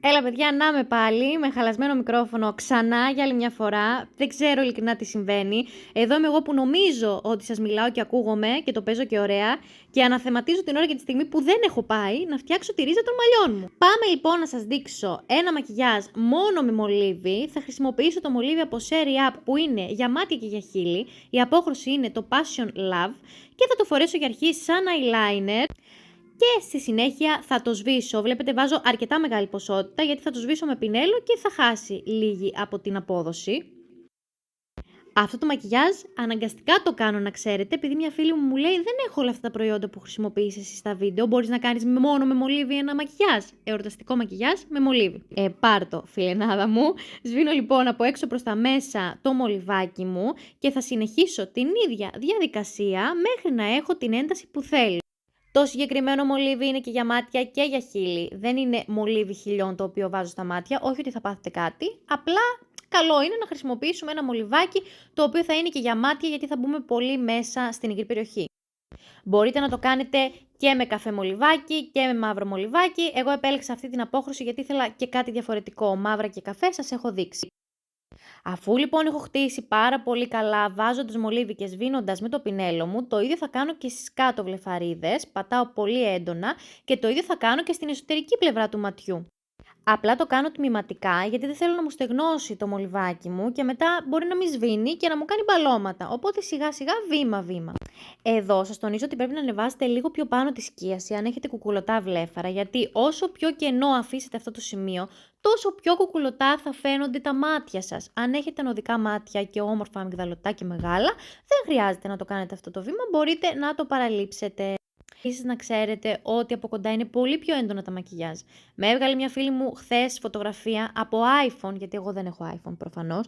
Έλα παιδιά, να είμαι πάλι με χαλασμένο μικρόφωνο ξανά για άλλη μια φορά. Δεν ξέρω ειλικρινά τι συμβαίνει. Εδώ είμαι εγώ που νομίζω ότι σας μιλάω και ακούγομαι και το παίζω και ωραία και αναθεματίζω την ώρα και τη στιγμή που δεν έχω πάει να φτιάξω τη ρίζα των μαλλιών μου. Πάμε λοιπόν να σας δείξω ένα μακιγιάζ μόνο με μολύβι. Θα χρησιμοποιήσω το μολύβι από Sherry Up που είναι για μάτια και για χείλη. Η απόχρωση είναι το Passion Love και θα το φορέσω για αρχή σαν eyeliner. Και στη συνέχεια θα το σβήσω. Βλέπετε βάζω αρκετά μεγάλη ποσότητα γιατί θα το σβήσω με πινέλο και θα χάσει λίγη από την απόδοση. Αυτό το μακιγιάζ αναγκαστικά το κάνω να ξέρετε επειδή μια φίλη μου λέει δεν έχω όλα αυτά τα προϊόντα που χρησιμοποιείς εσύ στα βίντεο, μπορείς να κάνεις μόνο με μολύβι ένα μακιγιάζ, εορταστικό μακιγιάζ με μολύβι. Πάρ' το φιλενάδα μου, σβήνω λοιπόν από έξω προς τα μέσα το μολυβάκι μου και θα συνεχίσω την ίδια διαδικασία μέχρι να έχω την ένταση που θέλω. Το συγκεκριμένο μολύβι είναι και για μάτια και για χείλη. Δεν είναι μολύβι χιλιών το οποίο βάζω στα μάτια, όχι ότι θα πάθετε κάτι. Απλά καλό είναι να χρησιμοποιήσουμε ένα μολυβάκι το οποίο θα είναι και για μάτια γιατί θα μπούμε πολύ μέσα στην υγρή περιοχή. Μπορείτε να το κάνετε και με καφέ μολυβάκι και με μαύρο μολυβάκι. Εγώ επέλεξα αυτή την απόχρωση γιατί ήθελα και κάτι διαφορετικό. Μαύρα και καφέ σας έχω δείξει. Αφού λοιπόν έχω χτίσει πάρα πολύ καλά βάζοντας μολύβι και σβήνοντας με το πινέλο μου, το ίδιο θα κάνω και στις κάτω βλεφαρίδες, πατάω πολύ έντονα και το ίδιο θα κάνω και στην εσωτερική πλευρά του ματιού. Απλά το κάνω τμηματικά γιατί δεν θέλω να μου στεγνώσει το μολυβάκι μου και μετά μπορεί να μην σβήνει και να μου κάνει μπαλώματα, οπότε σιγά σιγά βήμα-βήμα. Εδώ σας τονίζω ότι πρέπει να ανεβάσετε λίγο πιο πάνω τη σκίαση αν έχετε κουκουλωτά βλέφαρα, γιατί όσο πιο κενό αφήσετε αυτό το σημείο, τόσο πιο κουκουλωτά θα φαίνονται τα μάτια σας. Αν έχετε νοδικά μάτια και όμορφα αμυγδαλωτά και μεγάλα, δεν χρειάζεται να το κάνετε αυτό το βήμα, μπορείτε να το παραλείψετε. Επίσης να ξέρετε ότι από κοντά είναι πολύ πιο έντονα τα μακιγιάζ. Με έβγαλε μια φίλη μου χθες φωτογραφία από iPhone, γιατί εγώ δεν έχω iPhone προφανώς,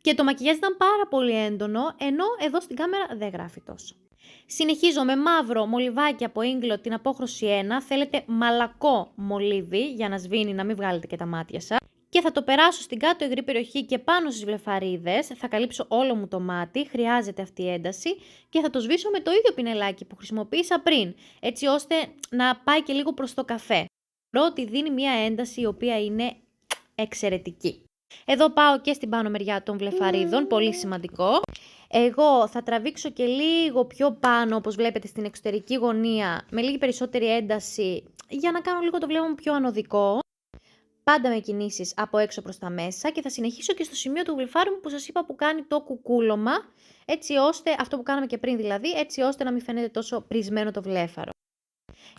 και το μακιγιάζ ήταν πάρα πολύ έντονο, ενώ εδώ στην κάμερα δεν γράφει τόσο. Συνεχίζω με μαύρο μολυβάκι από Inglot την απόχρωση 1, θέλετε μαλακό μολύβι για να σβήνει, να μην βγάλετε και τα μάτια σας. Και θα το περάσω στην κάτω υγρή περιοχή και πάνω στις βλεφαρίδες, θα καλύψω όλο μου το μάτι, χρειάζεται αυτή η ένταση και θα το σβήσω με το ίδιο πινελάκι που χρησιμοποίησα πριν, έτσι ώστε να πάει και λίγο προς το καφέ. Ότι δίνει μια ένταση η οποία είναι εξαιρετική. Εδώ πάω και στην πάνω μεριά των βλεφαρίδων, πολύ σημαντικό. Εγώ θα τραβήξω και λίγο πιο πάνω, όπως βλέπετε στην εξωτερική γωνία, με λίγη περισσότερη ένταση, για να κάνω λίγο το βλέμμα μου πιο ανωδικό. Πάντα με κινήσεις από έξω προς τα μέσα και θα συνεχίσω και στο σημείο του βλεφάρου μου που σας είπα που κάνει το κουκούλωμα, έτσι ώστε, αυτό που κάναμε και πριν δηλαδή, έτσι ώστε να μην φαίνεται τόσο πρισμένο το βλέφαρο.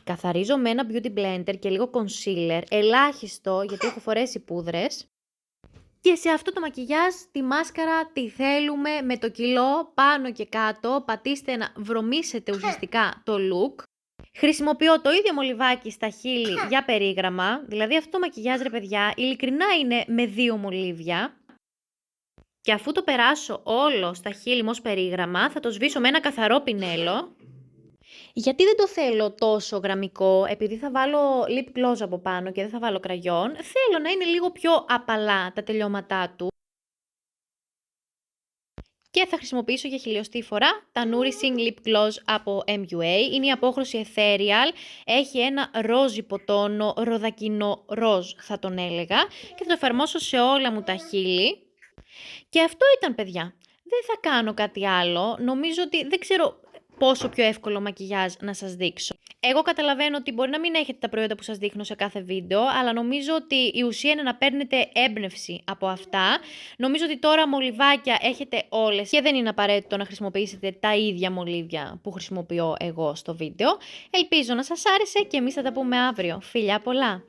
Καθαρίζω με ένα beauty blender και λίγο concealer, ελάχιστο γιατί έχω φορέσει πούδρες. Και σε αυτό το μακιγιάζ τη μάσκαρα τη θέλουμε με το κιλό πάνω και κάτω, πατήστε να βρωμίσετε ουσιαστικά το look. Χρησιμοποιώ το ίδιο μολυβάκι στα χείλη για περίγραμμα, δηλαδή αυτό το μακιγιάζ ρε παιδιά ειλικρινά είναι με 2 μολύβια. Και αφού το περάσω όλο στα χείλη μου ως περίγραμμα θα το σβήσω με ένα καθαρό πινέλο. Γιατί δεν το θέλω τόσο γραμμικό, επειδή θα βάλω lip gloss από πάνω και δεν θα βάλω κραγιόν, θέλω να είναι λίγο πιο απαλά τα τελειώματά του. Και θα χρησιμοποιήσω για χιλιοστή φορά τα Nourishing Lip Gloss από MUA. Είναι η απόχρωση Ethereal, έχει ένα ροζ υποτόνο, ροδακινό ροζ θα τον έλεγα. Και θα το εφαρμόσω σε όλα μου τα χείλη. Και αυτό ήταν παιδιά. Δεν θα κάνω κάτι άλλο, νομίζω ότι δεν ξέρω πόσο πιο εύκολο μακιγιάζ να σας δείξω. Εγώ καταλαβαίνω ότι μπορεί να μην έχετε τα προϊόντα που σας δείχνω σε κάθε βίντεο, αλλά νομίζω ότι η ουσία είναι να παίρνετε έμπνευση από αυτά. Νομίζω ότι τώρα μολυβάκια έχετε όλες και δεν είναι απαραίτητο να χρησιμοποιήσετε τα ίδια μολύβια που χρησιμοποιώ εγώ στο βίντεο. Ελπίζω να σας άρεσε και εμείς θα τα πούμε αύριο. Φιλιά πολλά!